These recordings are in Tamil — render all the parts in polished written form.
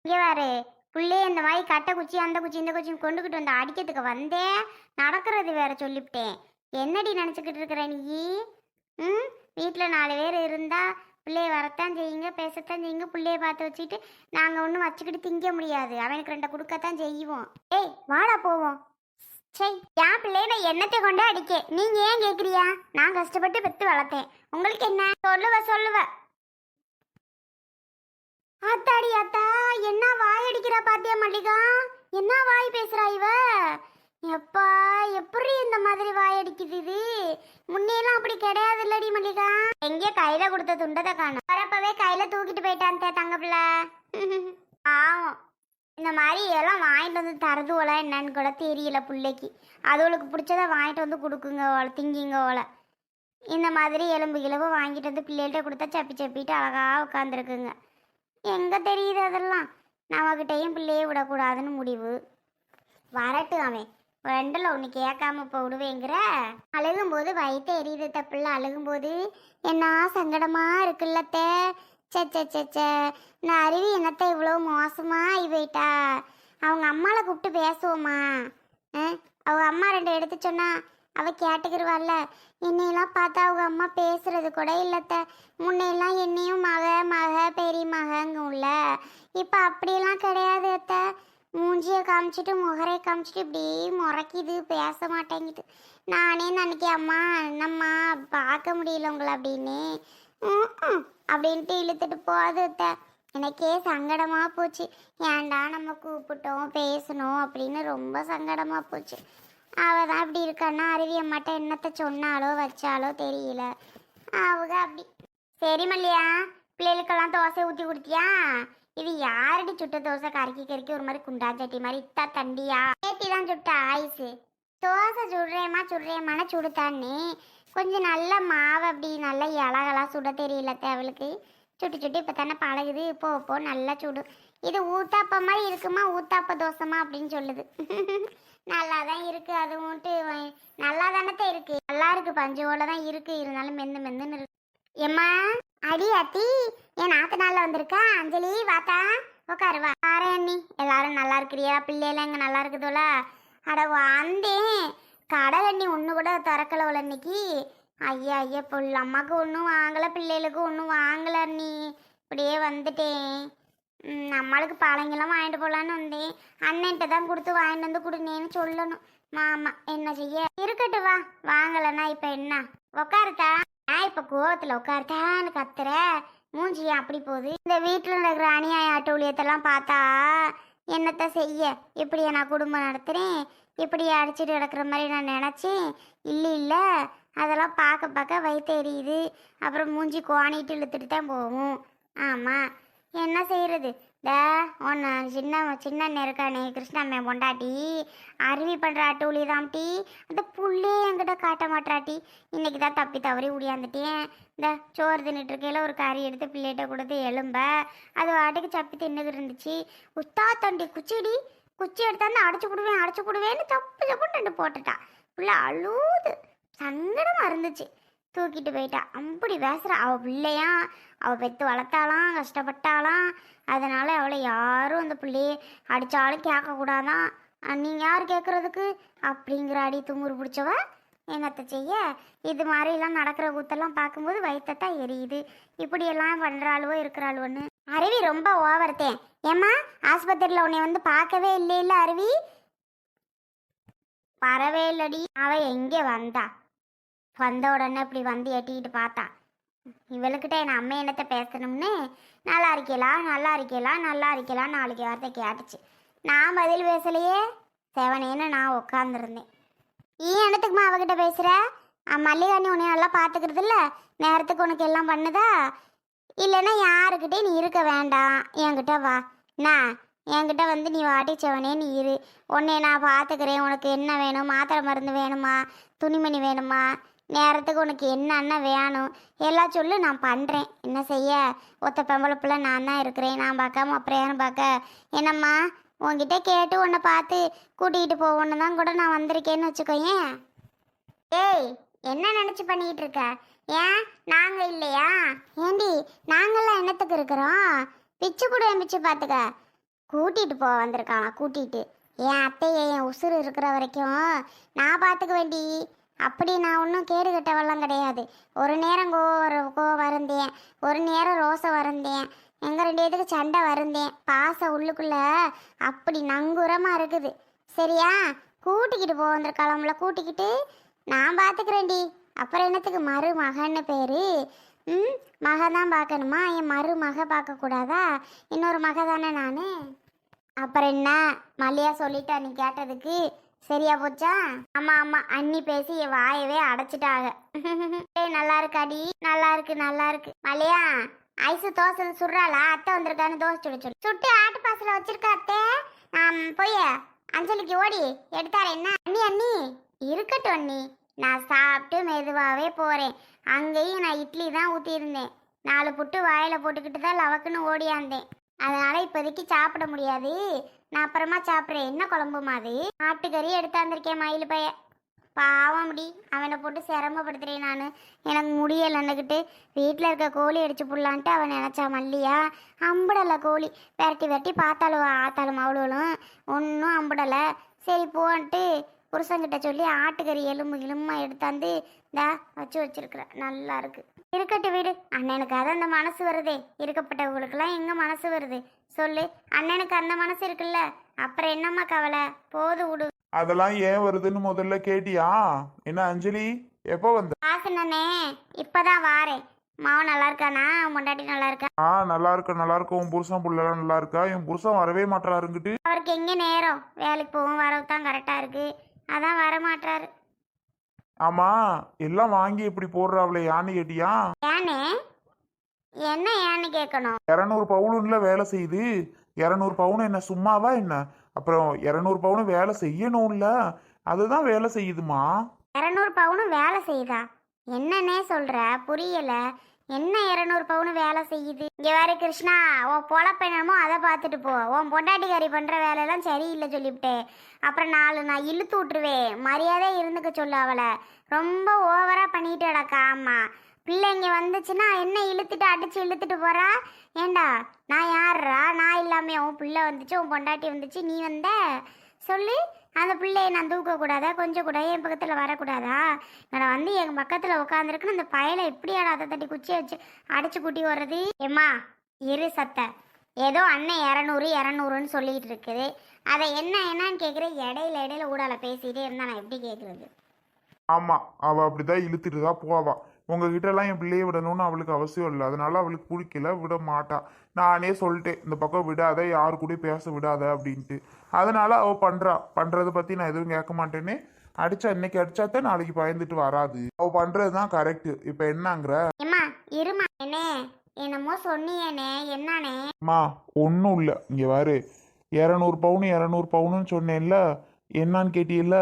இங்கே வேறு புள்ளையே இந்த மாதிரி கட்டை குச்சி அந்த குச்சி இந்த குச்சி கொண்டுக்கிட்டு வந்து அடிக்கிறதுக்கு வந்தேன். நடக்கிறது வேற சொல்லிவிட்டேன். என்னடி நினச்சிக்கிட்டு இருக்கிற நீ? ம், வீட்டில் 4 பேர் இருந்தால் பிள்ளைய வரத்தான் செய்யுங்க, பேசத்தான் செய்யுங்க. பிள்ளைய பார்த்து வச்சுக்கிட்டு நாங்கள் ஒன்றும் வச்சுக்கிட்டு திங்க முடியாது. அவனுக்கு 2 கொடுக்கத்தான் செய்வோம். ஏய் வாடா போவோம். சரி, என் பிள்ளைய நான் என்னத்தை கொண்டு அடிக்க நீங்கள் ஏன் கேட்குறியா? நான் கஷ்டப்பட்டு பெற்று வளர்த்தேன். உங்களுக்கு என்ன? சொல்லுவ ஆத்தாடி ஆத்தா, என்ன வாய் அடிக்கிறா பாத்தியா மல்லிகா? என்ன வாய் பேசுறா இவ? எப்பா, எப்படி இந்த மாதிரி வாய் அடிக்குது இது? முன்னெல்லாம் அப்படி கிடையாது இல்லடி மல்லிகா. எங்கே கையில கொடுத்த துண்டத்தை காணும். வரப்பவே கையில தூக்கிட்டு போயிட்டான் தங்க பிள்ளை. ஆகும், இந்த மாதிரி எல்லாம் வாங்கிட்டு வந்து தரது ஓல என்னன்னு கூட தெரியல பிள்ளைக்கு. அதுகளுக்கு பிடிச்சத வாங்கிட்டு வந்து கொடுக்குங்க ஓல, திங்கிங்க ஓல. இந்த மாதிரி எலும்பு கிளம்பு வாங்கிட்டு வந்து பிள்ளைகிட்ட கொடுத்தா சப்பி சப்பிட்டு அழகா உட்காந்துருக்குங்க. எங்கே தெரியுது அதெல்லாம்? நம்மக்கிட்டையும் பிள்ளையே விடக்கூடாதுன்னு முடிவு. வரட்டு அவன் 2ல் 1 கேட்காம இப்போ விடுவேங்கிற. அழுகும்போது வயிற்று எரியுது தப்பில்ல. அழுகும்போது என்ன சங்கடமாக இருக்குல்லத்தே. சே நான் அருவி என்னத்தை இவ்வளோ மோசமாக ஆகி போயிட்டா. அவங்க அம்மாவை கூப்பிட்டு பேசுவோமா? அவங்க அம்மா 2 எடுத்து சொன்னா அவள் கேட்டுக்கிருவாள்ல. என்னையெல்லாம் பார்த்தா அவங்க அம்மா பேசுறது கூட இல்லத்த. முன்னையெல்லாம் என்னையும் மக பெரிய மகங்கும்ல. இப்போ அப்படியெல்லாம் கிடையாது அத்த. மூஞ்சியை காமிச்சிட்டு முகரையை காமிச்சிட்டு இப்படி முறைக்கிது, பேச மாட்டேங்குது. நானே நினைக்கேன், அம்மா என்னம்மா பார்க்க முடியல உங்களை அப்படின்னு அப்படின்ட்டு இழுத்துட்டு போகுது அத்த. எனக்கே சங்கடமாக போச்சு. ஏன்டா நம்ம கூப்பிட்டோம் பேசணும் அப்படின்னு ரொம்ப சங்கடமாக போச்சு. அவள் தான் இப்படி இருக்கான்னா அருவி அம்மாட்ட என்னத்தை சொன்னாலோ வச்சாலோ தெரியல. அவங்க அப்படி. சரி மல்லியா, பிள்ளைகளுக்கெல்லாம் தோசை ஊற்றி கொடுத்தியா? இது யாரடி சுட்ட தோசை? கறக்கி ஒரு மாதிரி குண்டா சட்டி மாதிரி இத்தா தண்டியா? ஏட்டி தான் சுட்ட ஆயுசு. தோசை சுடுறேம்மான சுடுத்தான்னு கொஞ்சம் நல்ல மாவு அப்படி நல்லா இலகலாம் சுட தெரியல அவளுக்கு. சுட்டு இப்போ தானே பழகுது. இப்போ நல்லா சுடு. இது ஊத்தாப்ப மாதிரி இருக்குமா, ஊத்தாப்ப தோசைமா அப்படின்னு சொல்லுது. நல்லா தான் இருக்கு. அது மட்டும் நல்லா தானே இருக்கு. நல்லா இருக்கு, பஞ்சோல தான் இருக்கு. இருந்தாலும் மெந்துன்னு இருக்கு. எம்மா அடி அத்தி, என் 4 நாளில் வந்திருக்கா. அஞ்சலி வாத்தா உட்காருவா. ஆரே அண்ணி, எல்லாரும் நல்லா இருக்கிறியா? பிள்ளைலாம் இங்கே நல்லா இருக்குதுல? அட வந்தேன், கடை அண்ணி ஒன்று கூட திறக்கலவல இன்னைக்கு. ஐயா புள்ள அம்மாவுக்கு ஒன்றும் வாங்கலை, பிள்ளைகளுக்கு ஒன்றும் வாங்கலை அண்ணி. இப்படியே வந்துட்டேன். நம்மளுக்கு பழங்கெல்லாம் வாங்கிட்டு போகலான்னு வந்தேன். அண்ணன்ட்ட தான் கொடுத்து வாங்கிட்டு வந்து கொடுனேன்னு சொல்லணும். மாமா என்ன செய்ய? இருக்கட்டும் வா, வாங்கலைன்னா இப்போ என்ன? உக்காருத்தா. நான் இப்போ கோவத்தில் உட்காருத்தான்னு கத்துற. மூஞ்சியா அப்படி போகுது. இந்த வீட்டில் இருக்கிற அநியாய அட்டூழியத்தெல்லாம் பார்த்தா என்னத்தை செய்ய? இப்படியா நான் குடும்பம் நடத்துகிறேன்? இப்படி அடிச்சுட்டு கிடக்கிற மாதிரி நான் நினச்சேன். இல்லை அதெல்லாம் பார்க்க வயிற்று எரியுது. அப்புறம் மூஞ்சி கோணிட்டு இழுத்துட்டு தான் போகும். ஆமாம், என்ன செய்கிறது? ஒன்று சின்ன இருக்கானே கிருஷ்ணாமே பொண்டாட்டி அருவி பண்ணுற அட்டூழி தான்ட்டி. அந்த புள்ளே என்கிட்ட காட்ட மாட்டாட்டி. இன்னைக்கு தான் தப்பி தவறி உடியாந்துட்டேன். இந்த சோறு தின்னுட்டு இருக்கையில் ஒரு கறி எடுத்து பிள்ளைகிட்ட கொடுத்து எலும்ப அது வாட்டுக்கு சப்பி தின்னுக்கு இருந்துச்சு. உத்தா தண்டி குச்சி எடுத்தாந்து அடைச்சி கொடுவேன்னு தப்புன்னு 2 போட்டுட்டா. பிள்ளை அழுது சங்கடமாக இருந்துச்சு. தூக்கிட்டு போயிட்டா. அப்படி பேசுகிறா. அவள் பிள்ளையா அவள் பெற்று வளர்த்தாலாம், கஷ்டப்பட்டாலாம். அதனால் அவளை யாரும் அந்த பிள்ளையை அடித்தாலும் கேட்கக்கூடாதான். நீங்கள் யார் கேட்குறதுக்கு அப்படிங்கிற அடி துமுறு பிடிச்சவ. என்னத்தை செய்ய? இது மாதிரிலாம் நடக்கிற கூத்தெல்லாம் பார்க்கும்போது வயிற்றத்தான் எரியுது. இப்படியெல்லாம் பண்ணுறாளுவோ இருக்கிறாளுவோன்னு. அருவி ரொம்ப ஓவர்த்தேன். ஏம்மா ஆஸ்பத்திரியில் உன்னை வந்து பார்க்கவே இல்லை அருவி? வரவே இல்லடி. அவள் எங்கே வந்த உடனே இப்படி வந்து எட்டிக்கிட்டு பார்த்தா. இவளுக்கிட்ட என் அம்மா என்னத்தை பேசணும்னு நல்லா இருக்கலாம் 4 வார்த்தை கேட்டுச்சு. நான் பதில் பேசலையே. செவனேன்னு நான் உட்காந்துருந்தேன். என்னத்துக்குமா அவகிட்ட பேசுகிற? மல்லிகாணி உன்னை நல்லா பார்த்துக்கிறது இல்லை? நேரத்துக்கு உனக்கு எல்லாம் பண்ணுதா? இல்லைன்னா யாருக்கிட்டே நீ இருக்க வேண்டாம், என்கிட்ட வா. நான் என்கிட்ட வந்து நீ வாட்டி செவனே நீ இரு. உன்னை நான் பார்த்துக்கிறேன். உனக்கு என்ன வேணும்? மாத்திரை மருந்து வேணுமா? துணிமணி வேணுமா? நேரத்துக்கு உனக்கு என்னென்ன வேணும் எல்லாம் சொல்லு, நான் பண்ணுறேன். என்ன செய்ய? ஒத்த பொம்பளை பிள்ளை நான் தான் இருக்கிறேன். நான் பார்க்காம அப்புறம் யாரும் பார்க்க? என்னம்மா உன்கிட்ட கேட்டு உன்னை பார்த்து கூட்டிகிட்டு போவோன்னு தான் கூட நான் வந்திருக்கேன்னு வச்சுக்கோயேன். ஏய், என்ன நினச்சி பண்ணிக்கிட்டு இருக்க? ஏன் நாங்கள் இல்லையா? ஏண்டி நாங்கள்லாம் என்னத்துக்கு இருக்கிறோம்? பிச்சு கூட பிச்சு பார்த்துக்க. கூட்டிட்டு போக வந்திருக்கான் கூட்டிட்டு. என் அத்தையை என் உசுறு இருக்கிற வரைக்கும் நான் பார்த்துக்க வேண்டி. அப்படி நான் ஒன்றும் கேடு கெட்டவெல்லாம் கிடையாது. ஒரு நேரம் கோவம் வருந்தேன், ஒரு நேரம் ரோசை வருந்தேன், எங்கள் ரெண்டு பேத்துக்கு சண்டை வருந்தேன். பாசம் உள்ளுக்குள்ள அப்படி நங்கூரமாக இருக்குது. சரியா? கூட்டிக்கிட்டு போக வந்திருக்காளம்ல, கூட்டிக்கிட்டு நான் பார்த்துக்கிறேன்டி. அப்புறம் என்னத்துக்கு மருமகன்னு பேர்? மக தான் பார்க்கணுமா? என் மருமக பார்க்கக்கூடாதா? இன்னொரு மக தானே நான். அப்புறம் என்ன மல்லியா சொல்லிட்டா நீ கேட்டதுக்கு? சரியா போச்சா? ஆமா ஆமா, அண்ணி பேசி என் வாயவே அடைச்சிட்டாங்க. நல்லா இருக்காடி? நல்லா இருக்கு நல்லா இருக்கு. மல்லியா, ஐசு தோசை சுடுறாளா? அத்தை வந்திருக்கான்னு தோசை சுட சொல்லு. சுட்டு ஆட்டு பாசல வச்சிருக்கா அத்தை. போய் அஞ்சலிக்கு ஓடி எடுத்தாரு. என்ன அண்ணி? அண்ணி இருக்கட்டும் அண்ணி, நான் சாப்பிட்டு மெதுவாகவே போகிறேன். அங்கேயும் நான் இட்லி தான் ஊற்றியிருந்தேன். 4 புட்டு வாயில் போட்டுக்கிட்டு தான் லவக்குன்னு ஓடியாந்தேன். அதனால் இப்போதைக்கு சாப்பிட முடியாது, நான் அப்புறமா சாப்பிட்றேன். என்ன குழம்புமா அது? ஆட்டுக்கறி எடுத்தாந்துருக்கேன். மயில் பைய பாவம் முடி, அவனை போட்டு சிரமப்படுத்துகிறேன் நான். எனக்கு முடியலைன்னுக்கிட்டு வீட்டில் இருக்க கோழி அடிச்சு புடலான்ட்டு அவன் நினச்சா. மல்லியா அம்படலை கோழி. விரட்டி விரட்டி பார்த்தாலும் ஆத்தாலும் அவ்வளோலும் ஒன்றும் அம்படலை. சரி போன்ட்டு புருஷங்கிட்ட சொல்லி ஆட்டுக்கறி எலும்புமா எடுத்தாந்து இந்தா வச்சிருக்கிறேன். நல்லா இருக்கு. இருக்கட்டும் வீடு. அண்ணனுக்கு அது அந்த மனசு வருதே. இருக்கப்பட்டவங்களுக்கெல்லாம் எங்க மனசு வருது சொல்லு? அண்ணனுக்கு அந்த மனசு இருக்குல்ல, அப்புறம் என்னம்மா கவலை? போது விடு. அதெல்லாம் ஏன் வருதுன்னு முதல்ல கேட்டியா? என்ன அஞ்சலி, எப்போ வந்த? ஆசனே இப்பதான் வாரேன். மாவன் நல்லா இருக்கானா? முண்டாட்டி நல்லா இருக்கா? நல்லா இருக்க நல்லா இருக்க. உன் புருஷன் புள்ளலாம் நல்லா இருக்கா? என் புருஷன் வரவே மாட்டாருங்கிட்டு. அவருக்கு எங்க நேரம்? வேலைக்கு போகும் வரவு தான் கரெக்டா இருக்கு, அதான் வர மாட்டாரு. ஆமா, எல்லாம் வாங்கி இப்படி போடுறாவளே யான்னு கேட்டியா? ஏனே? என்ன ஏன்னு கேட்கணும்? 200 பவுனுல வேலை செய்யுது. 200 பவுன் என்ன சும்மாவா என்ன? அப்புறம் 200 பவுன் வேலை செய்யணும்ல, அதுதான் வேலை செய்யுதுமா. 200 பவுனும் வேலை செய்யுதா? என்னன்னே சொல்ற? புரியல. என்ன 200 பவுன் வேலை செய்யுது? இங்க வேற கிருஷ்ணா, உன் பொழப்பு என்னமோ அதை பார்த்துட்டு போ. உன் பொண்டாட்டிக்காரி பண்ற வேலையெல்லாம் சரியில்லை சொல்லிவிட்டேன். அப்புறம் நான் இழுத்து விட்டுருவேன். மரியாதை இருந்துக்க சொல்லு அவளை. ரொம்ப ஓவரா பண்ணிட்டேடாக்கா. ஆமா, பிள்ளைங்க வந்துச்சுன்னா என்ன இழுத்துட்டு அடிச்சு இழுத்துட்டு போறா? ஏண்டா நான் யாருறா? நான் இல்லாமே உன் பிள்ளை வந்துச்சு, உன் பொண்டாட்டி வந்துச்சு, நீ வந்த சொல்லு. அந்த பிள்ளையை நான் தூக்கக்கூடாதா? கொஞ்சம் கூட என் பக்கத்தில் வரக்கூடாதா? நான் வந்து எங்கள் பக்கத்தில் உட்காந்துருக்குன்னு அந்த பயலை எப்படியாடா அதை தட்டி குச்சியை வச்சு அடிச்சு கூட்டி வர்றது? ஏம்மா இரு சத்த. ஏதோ அண்ணன் 200 சொல்லிக்கிட்டு இருக்குது. அதை என்னன்னு கேட்குறேன். இடையில ஊடால பேசிகிட்டே இருந்தா நான் எப்படி கேட்குறது? ஆமா, அவ அப்படிதான் இழுத்துட்டு தான் போவா. உங்ககிட்ட எல்லாம் என் பிள்ளைய விடணும்னு அவளுக்கு அவசியம் இல்லை. அதனால அவளுக்கு பிடிக்கல, விட மாட்டா. நானே சொல்லிட்டேன், இந்த பக்கம் விடாத, யாரு கூட பேச விடாத அப்படின்ட்டு. அதனால அவ பண்றதை பத்தி நான் எதுவும் கேட்க மாட்டேன்னு. அடிச்சா இன்னைக்கு அடிச்சாத்தான் நாளைக்கு பயந்துட்டு வராது. அவ பண்றதுதான் கரெக்ட். இப்ப என்னங்கிற? இருமா என்னே, என்னமோ சொன்னியேனே, என்னனே? அம்மா ஒன்றும் இல்லை, இங்க பாரு. 200 பவுனுன்னு சொன்னேன்ல, என்னான்னு கேட்டீல்ல?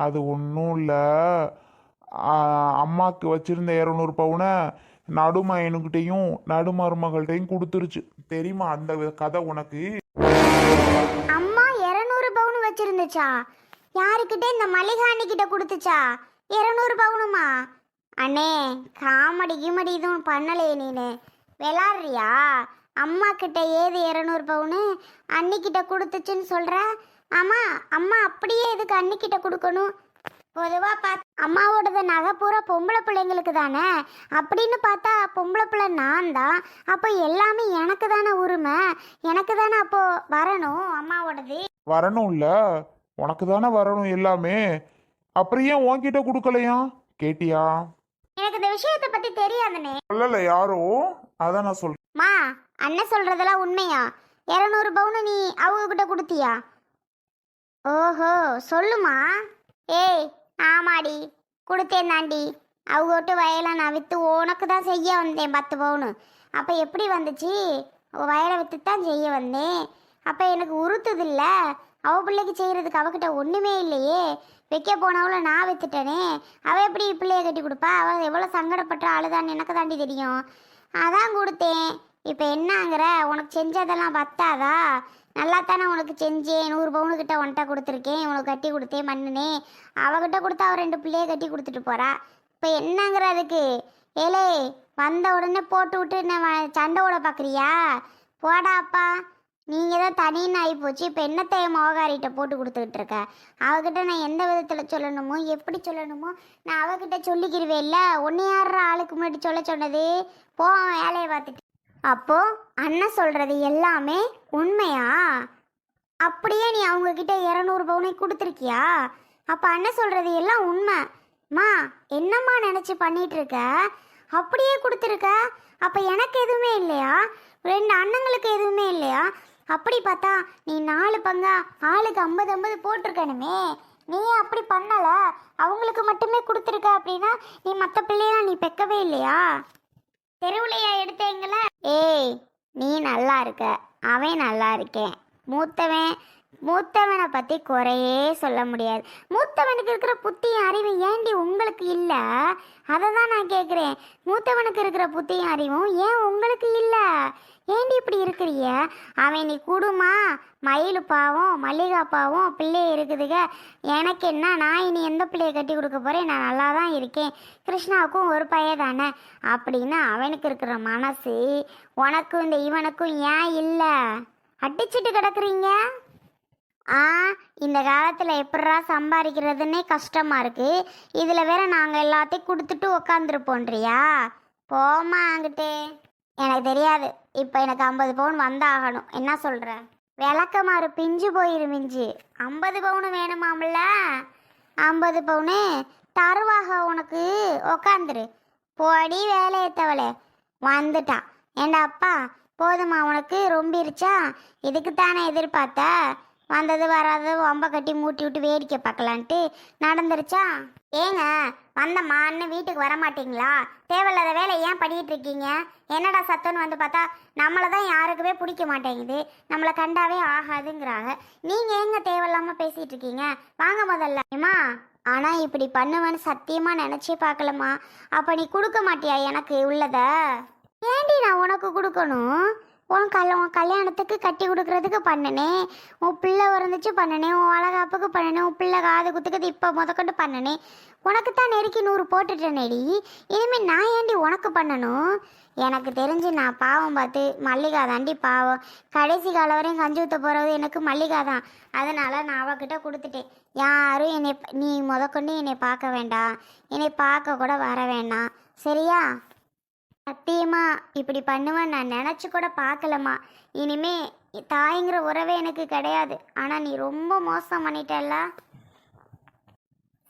அது ஒன்றும் இல்லை. அம்மாவுக்கு வச்சிருந்த 200 பவுனை நடுமயனுக்கிட்டையும் நடுமருமகள்கிட்டையும் கொடுத்துருச்சு. தெரியுமா அந்த கதை உனக்கு? அம்மா 200 பவுன் வச்சிருந்துச்சா? யாருக்கிட்ட? இந்த மல்லிகாணி கிட்ட கொடுத்துச்சா 200 பவுனுமா? அண்ணே காமெடி கிமடி இதுவும் பண்ணலையே நீனு, விளாடுறியா? அம்மா கிட்ட ஏது 200 பவுனு அன்னிக்கிட்ட கொடுத்துச்சுன்னு சொல்ற? ஆமா, அம்மா அப்படியே எதுக்கு அன்னிக்கிட்ட கொடுக்கணும்? பொதுவாக பார்த்து அம்மாவோடது நகை பூரா பொம்பளை பிள்ளைங்களுக்கு தானே. அப்படின்னு பார்த்தா பொம்பளை பிள்ளை நான் தான். அப்போ எல்லாமே எனக்கு தானே உரிமை, எனக்கு தானே அப்போ வரணும் அம்மாவோடது. வரணும்ல, உனக்கு தானே வரணும் எல்லாமே. அப்புறம் ஏன் உன்கிட்ட கொடுக்கலையா? கேட்டியா? எனக்கு இந்த விஷயத்தை பத்தி தெரியாதுனே. சொல்லல யாரோ, அதான் நான் சொல்றேன். மா, அண்ணன் சொல்றதெல்லாம் உண்மையா? 200 பவுனு நீ அவங்க கிட்ட கொடுத்தியா? ஓஹோ, சொல்லுமா. ஏய் ஆமாடி, கொடுத்தேன் தாண்டி. அவங்க விட்டு வயலை நான் விற்று உனக்கு தான் செய்ய வந்தேன் 10 பவுனு. அப்போ எப்படி வந்துச்சு? வயலை விற்று தான் செய்ய வந்தேன். அப்போ எனக்கு உறுத்துதில்ல. அவ பிள்ளைக்கு செய்கிறதுக்கு அவகிட்ட ஒன்றுமே இல்லையே. வைக்க போனவள நான் விற்றுட்டேனே. அவள் எப்படி பிள்ளைய கட்டி கொடுப்பா? அவள் எவ்வளோ சங்கடப்பட்ட ஆளுதான்னு எனக்கு தாண்டி தெரியும். அதான் கொடுத்தேன். இப்போ என்னங்கிற? உனக்கு செஞ்சதெல்லாம் பத்தாதா? நல்லா தானே உனக்கு செஞ்சேன். 100 பவுனுக்கிட்ட உன்கிட்ட கொடுத்துருக்கேன், உனக்கு கட்டி கொடுத்தேன் மண்ணுனே. அவகிட்ட கொடுத்தா அவள் 2 பிள்ளைய கட்டி கொடுத்துட்டு போறா. இப்போ என்னங்கிற அதுக்கு? ஏலே வந்த உடனே போட்டு விட்டு என்ன சண்டை ஓட பார்க்குறியா? போடாப்பா. நீங்கள் தான் தனின்னு ஆகிப்போச்சு. இப்போ என்னத்தை என் மோகாரிட்ட போட்டு கொடுத்துக்கிட்டு இருக்க? அவகிட்ட நான் எந்த விதத்தில் சொல்லணுமோ எப்படி சொல்லணுமோ நான் அவகிட்ட சொல்லிக்கிருவே இல்லை. ஒன்று யார ஆளுக்கு முன்னாடி சொல்ல சொன்னது? போ அவன் வேலையை பார்த்துட்டு. அப்போ அண்ணன் சொல்கிறது எல்லாமே உண்மையா? அப்படியே நீ அவங்கக்கிட்ட 200 பவுனை கொடுத்துருக்கியா? அப்போ அண்ணன் சொல்கிறது எல்லாம் உண்மை. மா என்னம்மா நினச்சி பண்ணிட்டு இருக்க? அப்படியே கொடுத்துருக்க. அப்போ எனக்கு எதுவுமே இல்லையா? 2 அண்ணங்களுக்கு எதுவுமே இல்லையா? அப்படி பார்த்தா நீ 4 பங்கா ஆளுக்கு 50-50 போட்டிருக்கணுமே. நீ அப்படி பண்ணல, அவங்களுக்கு மட்டுமே கொடுத்துருக்க. அப்படின்னா நீ மற்ற பிள்ளையெல்லாம் நீ பெக்கவே இல்லையா? தெருவுலையா எடுத்தீங்களா? ஏய், நீ நல்லா இருக்க, அவன் நல்லா இருக்கேன். மூத்தவனை பற்றி குறையே சொல்ல முடியாது. மூத்தவனுக்கு இருக்கிற புத்தியும் அறிவும் ஏண்டி உங்களுக்கு இல்லை? அதை தான் நான் கேட்குறேன். மூத்தவனுக்கு இருக்கிற புத்தியும் அறிவும் ஏன் உங்களுக்கு இல்லை? ஏண்டி இப்படி இருக்கிறிய? அவன் நீ கூடுமா? மயில் பாவம் மல்லிகா பாவம் பிள்ளைய இருக்குதுங்க. எனக்கு என்ன, நான் இனி எந்த பிள்ளையை கட்டி கொடுக்க போகிறேன்? நான் நல்லா தான் இருக்கேன். கிருஷ்ணாவுக்கும் ஒரு பையன் தானே அப்படின்னு அவனுக்கு இருக்கிற மனசு உனக்கும் இந்த இவனுக்கும் ஏன் இல்லை? அடிச்சுட்டு கிடக்குறீங்க. இந்த காலத்தில் எப்படா சம்பாதிக்கிறதுன்னே கஷ்டமாக இருக்குது. இதில் வேற நாங்கள் எல்லாத்தையும் கொடுத்துட்டு உக்காந்துருப்போன்றியா? போமா அங்கிட்டு. எனக்கு தெரியாது. இப்போ எனக்கு 50 பவுன் வந்தாகணும். என்ன சொல்கிற? விளக்கமாறு பிஞ்சு போயிரு மிஞ்சு. 50 பவுனு வேணுமாம்ல? 50 பவுனு தருவாக உனக்கு. உக்காந்துரு. போடி வேலையை தவளை வந்துட்டான். ஏண்டா அப்பா, போதுமா உனக்கு? ரொம்பிருச்சா? இதுக்கு தானே எதிர்பார்த்த? வந்தது வராது ஒம்ப கட்டி மூட்டி விட்டு வேடிக்கை பார்க்கலான்ட்டு நடந்துருச்சா? ஏங்க வந்தம்மா அண்ணன் வீட்டுக்கு வரமாட்டீங்களா? தேவையில்லாத வேலை ஏன் பண்ணிகிட்டு இருக்கீங்க? என்னடா சத்தம்னு வந்து பார்த்தா நம்மளை தான் யாருக்குமே பிடிக்க மாட்டேங்குது, நம்மளை கண்டாவே ஆகாதுங்கிறாங்க. நீங்கள் ஏங்க தேவையில்லாமல் பேசிகிட்டு இருக்கீங்க? வாங்க முதல்ல. ஏம்மா, ஆனால் இப்படி பண்ணுவேன்னு சத்தியமாக நினச்சே பார்க்கலம்மா. அப்போ நீ கொடுக்க மாட்டியா எனக்கு உள்ளத? ஏண்டி நான் உனக்கு கொடுக்கணும்? உன் கல்யாணத்துக்கு கட்டி கொடுக்கறதுக்கு பண்ணினேன், உன் பிள்ளை பிறந்துச்சு பண்ணினேன், உன் வளகாப்புக்கு பண்ணினேன், உன் பிள்ளை காது குத்துக்கிறது இப்போ முதற்கொண்டு பண்ணினேன். உனக்கு தான் நெருக்கி 100 போட்டுட்டேனேடி. இனிமேல் நான் ஏண்டி உனக்கு பண்ணணும்? எனக்கு தெரிஞ்சு நான் பாவம் பார்த்து மல்லிகா தாண்டி பாவம். கடைசி காலம் வரையும் கஞ்சி ஊற்ற போகிறது எனக்கு மல்லிகா தான். அதனால் நான் அவகிட்ட கொடுத்துட்டேன். யாரும் நீ முதற்கொண்டு என்னை பார்க்க வேண்டாம், என்னை பார்க்க கூட வர வேண்டாம், சரியா? சத்தியமா இப்படி பண்ணுவேன் நான் நினச்சி கூட பார்க்கலம்மா. இனிமே தாய்ங்கிற உறவே எனக்கு கிடையாது. ஆனால் நீ ரொம்ப மோசம் பண்ணிட்டல்ல.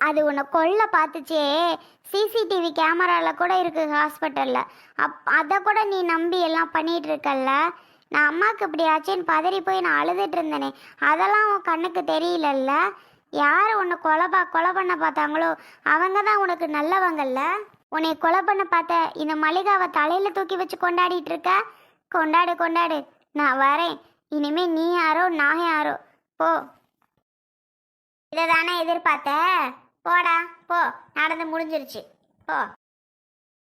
அது உன்னை கொல்ல பார்த்துச்சே. சிசிடிவி கேமராவில் கூட இருக்குது ஹாஸ்பிட்டலில். அதை கூட நீ நம்பி எல்லாம் பண்ணிகிட்டு இருக்கல்ல. நான் அம்மாவுக்கு இப்படி ஆச்சேன்னு பதறி போய் நான் அழுதுட்டு இருந்தேனே, அதெல்லாம் உன் கண்ணுக்கு தெரியலல்ல. யார் உன்னை கொலை பண்ண பார்த்தாங்களோ அவங்க தான் உனக்கு நல்லவங்கல்ல. உன்னை கொலை பண்ண பார்த்த இந்த மல்லிகாவை தலையில் தூக்கி வச்சு கொண்டாடிட்டு இருக்க. கொண்டாடு. நான் வரேன். இனிமே நீ யாரோ நான் யாரோ. போ. இதை தானே எதிர்பார்த்த? போடா போ. நடந்து முடிஞ்சிருச்சு. போ.